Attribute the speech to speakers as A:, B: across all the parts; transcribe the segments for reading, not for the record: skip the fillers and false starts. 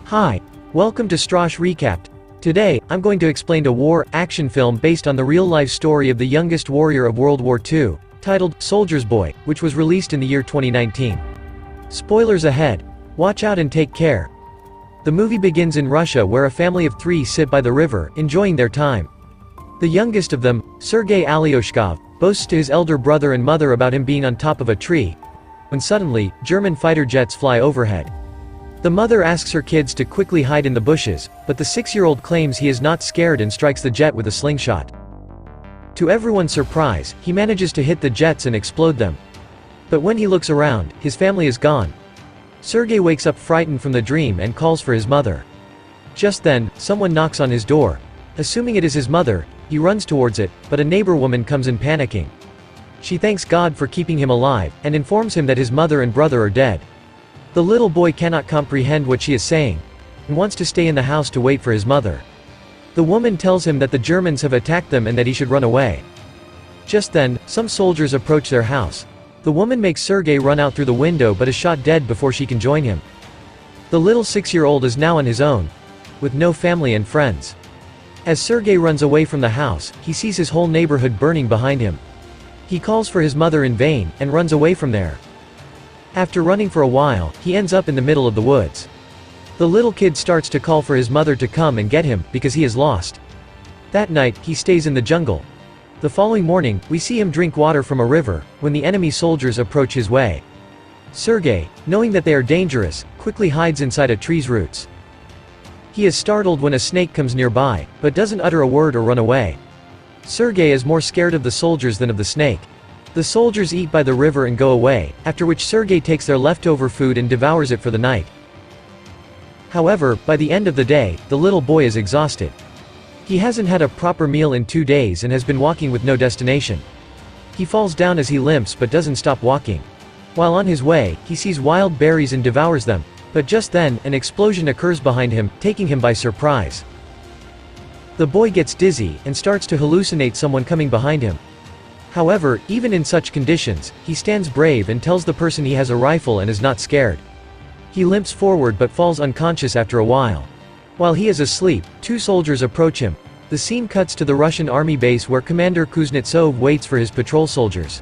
A: Hi. Welcome to Starz Recapped. Today, I'm going to explain a war action film based on the real-life story of the youngest warrior of World War II, titled Soldier's Boy, which was released in the year 2019. Spoilers ahead. Watch out and take care. The movie begins in Russia where a family of 3 sit by the river, enjoying their time. The youngest of them, Seryozha Aleshkov, boasts to his elder brother and mother about him being on top of a tree, when suddenly, German fighter jets fly overhead. The mother asks her kids to quickly hide in the bushes, but the 6-year-old claims he is not scared and strikes the jet with a slingshot. To everyone's surprise, he manages to hit the jets and explode them. But when he looks around, his family is gone. Sergei wakes up frightened from the dream and calls for his mother. Just then, someone knocks on his door. Assuming it is his mother, he runs towards it, but a neighbor woman comes in panicking. She thanks God for keeping him alive, and informs him that his mother and brother are dead. The little boy cannot comprehend what she is saying, and wants to stay in the house to wait for his mother. The woman tells him that the Germans have attacked them and that he should run away. Just then, some soldiers approach their house. The woman makes Sergei run out through the window but is shot dead before she can join him. The little 6-year-old is now on his own, with no family and friends. As Sergei runs away from the house, he sees his whole neighborhood burning behind him. He calls for his mother in vain, and runs away from there. After running for a while, he ends up in the middle of the woods. The little kid starts to call for his mother to come and get him, because he is lost. That night, he stays in the jungle. The following morning, we see him drink water from a river, when the enemy soldiers approach his way. Sergei, knowing that they are dangerous, quickly hides inside a tree's roots. He is startled when a snake comes nearby, but doesn't utter a word or run away. Sergei is more scared of the soldiers than of the snake. The soldiers eat by the river and go away, after which Sergei takes their leftover food and devours it for the night. However, by the end of the day, the little boy is exhausted. He hasn't had a proper meal in 2 days and has been walking with no destination. He falls down as he limps but doesn't stop walking. While on his way, he sees wild berries and devours them, but just then, an explosion occurs behind him, taking him by surprise. The boy gets dizzy, and starts to hallucinate someone coming behind him. However, even in such conditions, he stands brave and tells the person he has a rifle and is not scared. He limps forward but falls unconscious after a while. While he is asleep, 2 soldiers approach him. The scene cuts to the Russian army base where Commander Kuznetsov waits for his patrol soldiers.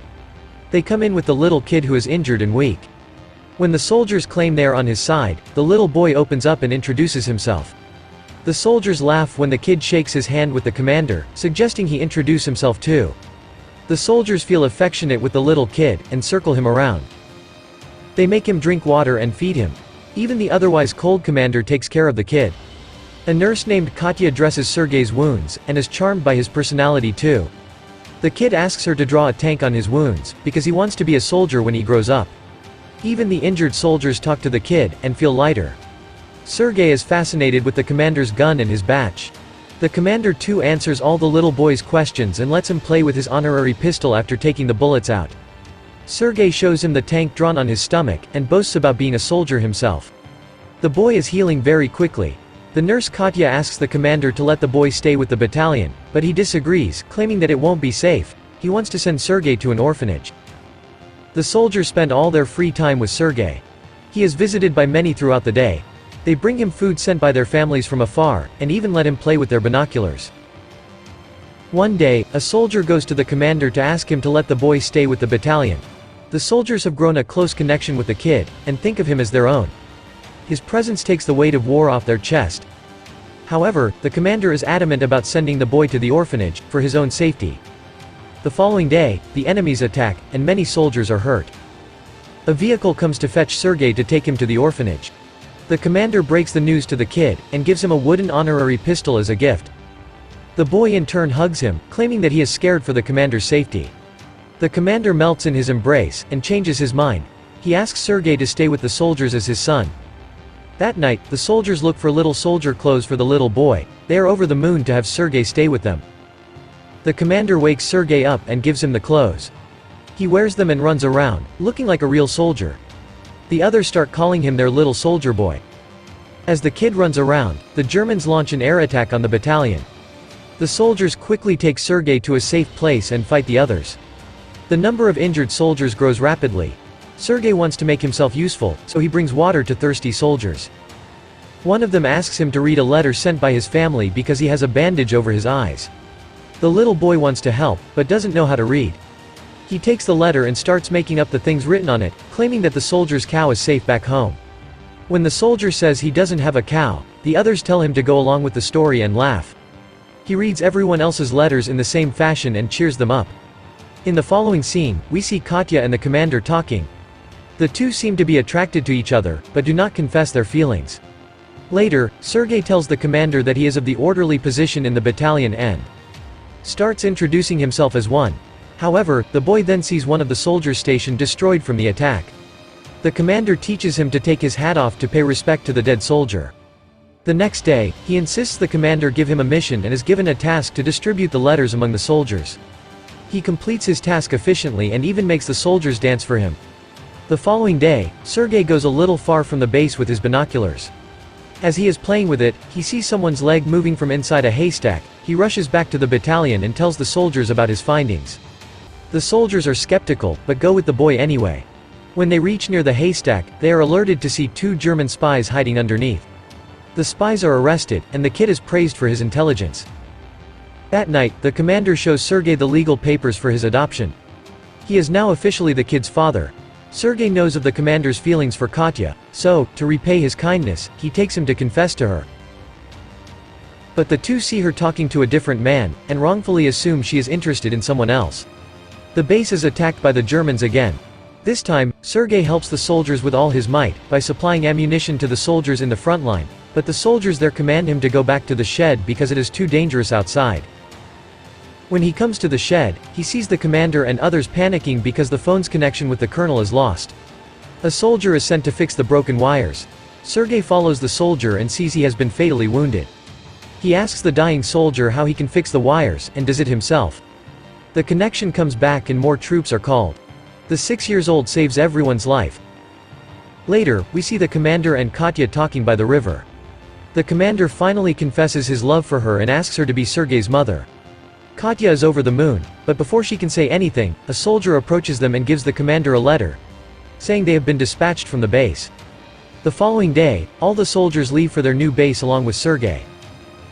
A: They come in with the little kid who is injured and weak. When the soldiers claim they are on his side, the little boy opens up and introduces himself. The soldiers laugh when the kid shakes his hand with the commander, suggesting he introduce himself too. The soldiers feel affectionate with the little kid, and circle him around. They make him drink water and feed him. Even the otherwise cold commander takes care of the kid. A nurse named Katya dresses Sergei's wounds, and is charmed by his personality too. The kid asks her to draw a tank on his wounds, because he wants to be a soldier when he grows up. Even the injured soldiers talk to the kid, and feel lighter. Sergei is fascinated with the commander's gun and his batch. The commander too answers all the little boy's questions and lets him play with his honorary pistol after taking the bullets out. Sergei shows him the tank drawn on his stomach, and boasts about being a soldier himself. The boy is healing very quickly. The nurse Katya asks the commander to let the boy stay with the battalion, but he disagrees, claiming that it won't be safe. He wants to send Sergei to an orphanage. The soldiers spend all their free time with Sergei. He is visited by many throughout the day. They bring him food sent by their families from afar, and even let him play with their binoculars. One day, a soldier goes to the commander to ask him to let the boy stay with the battalion. The soldiers have grown a close connection with the kid, and think of him as their own. His presence takes the weight of war off their chest. However, the commander is adamant about sending the boy to the orphanage, for his own safety. The following day, the enemies attack, and many soldiers are hurt. A vehicle comes to fetch Sergei to take him to the orphanage. The commander breaks the news to the kid, and gives him a wooden honorary pistol as a gift. The boy in turn hugs him, claiming that he is scared for the commander's safety. The commander melts in his embrace, and changes his mind. He asks Sergei to stay with the soldiers as his son. That night, the soldiers look for little soldier clothes for the little boy. They are over the moon to have Sergei stay with them. The commander wakes Sergei up and gives him the clothes. He wears them and runs around, looking like a real soldier. The others start calling him their little soldier boy. As the kid runs around, the Germans launch an air attack on the battalion. The soldiers quickly take Sergei to a safe place and fight the others. The number of injured soldiers grows rapidly. Sergei wants to make himself useful, so he brings water to thirsty soldiers. One of them asks him to read a letter sent by his family because he has a bandage over his eyes. The little boy wants to help, but doesn't know how to read. He takes the letter and starts making up the things written on it, claiming that the soldier's cow is safe back home. When the soldier says he doesn't have a cow, the others tell him to go along with the story and laugh. He reads everyone else's letters in the same fashion and cheers them up. In the following scene, we see Katya and the commander talking. The two seem to be attracted to each other, but do not confess their feelings. Later, Sergei tells the commander that he is of the orderly position in the battalion and starts introducing himself as one. However, the boy then sees one of the soldiers' station destroyed from the attack. The commander teaches him to take his hat off to pay respect to the dead soldier. The next day, he insists the commander give him a mission and is given a task to distribute the letters among the soldiers. He completes his task efficiently and even makes the soldiers dance for him. The following day, Sergei goes a little far from the base with his binoculars. As he is playing with it, he sees someone's leg moving from inside a haystack. He rushes back to the battalion and tells the soldiers about his findings. The soldiers are skeptical, but go with the boy anyway. When they reach near the haystack, they are alerted to see two German spies hiding underneath. The spies are arrested, and the kid is praised for his intelligence. That night, the commander shows Sergei the legal papers for his adoption. He is now officially the kid's father. Sergei knows of the commander's feelings for Katya, so, to repay his kindness, he takes him to confess to her. But the two see her talking to a different man, and wrongfully assume she is interested in someone else. The base is attacked by the Germans again. This time, Sergei helps the soldiers with all his might, by supplying ammunition to the soldiers in the front line, but the soldiers there command him to go back to the shed because it is too dangerous outside. When he comes to the shed, he sees the commander and others panicking because the phone's connection with the colonel is lost. A soldier is sent to fix the broken wires. Sergei follows the soldier and sees he has been fatally wounded. He asks the dying soldier how he can fix the wires, and does it himself. The connection comes back and more troops are called. The 6-year-old saves everyone's life. Later, we see the commander and Katya talking by the river. The commander finally confesses his love for her and asks her to be Sergei's mother. Katya is over the moon, but before she can say anything, a soldier approaches them and gives the commander a letter, saying they have been dispatched from the base. The following day, all the soldiers leave for their new base along with Sergei.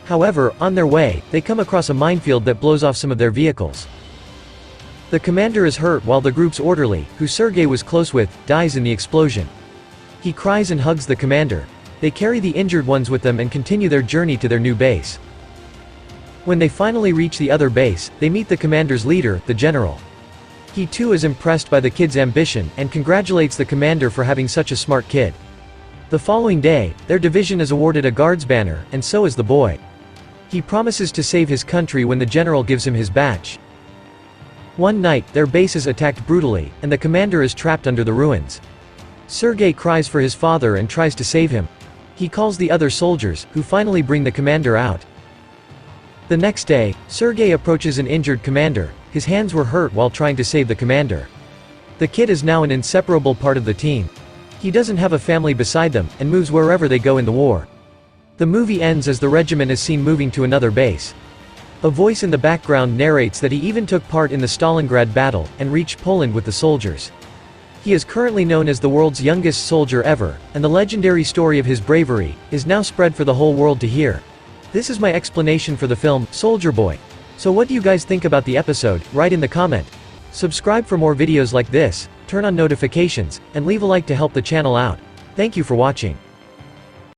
A: However, on their way, they come across a minefield that blows off some of their vehicles. The commander is hurt while the group's orderly, who Sergei was close with, dies in the explosion. He cries and hugs the commander. They carry the injured ones with them and continue their journey to their new base. When they finally reach the other base, they meet the commander's leader, the general. He too is impressed by the kid's ambition, and congratulates the commander for having such a smart kid. The following day, their division is awarded a guard's banner, and so is the boy. He promises to save his country when the general gives him his badge. One night, their base is attacked brutally, and the commander is trapped under the ruins. Sergei cries for his father and tries to save him. He calls the other soldiers, who finally bring the commander out. The next day, Sergei approaches an injured commander. His hands were hurt while trying to save the commander. The kid is now an inseparable part of the team. He doesn't have a family beside them, and moves wherever they go in the war. The movie ends as the regiment is seen moving to another base. A voice in the background narrates that he even took part in the Stalingrad battle, and reached Poland with the soldiers. He is currently known as the world's youngest soldier ever, and the legendary story of his bravery is now spread for the whole world to hear. This is my explanation for the film, Soldier Boy. So what do you guys think about the episode? Write in the comment. Subscribe for more videos like this, turn on notifications, and leave a like to help the channel out. Thank you for watching.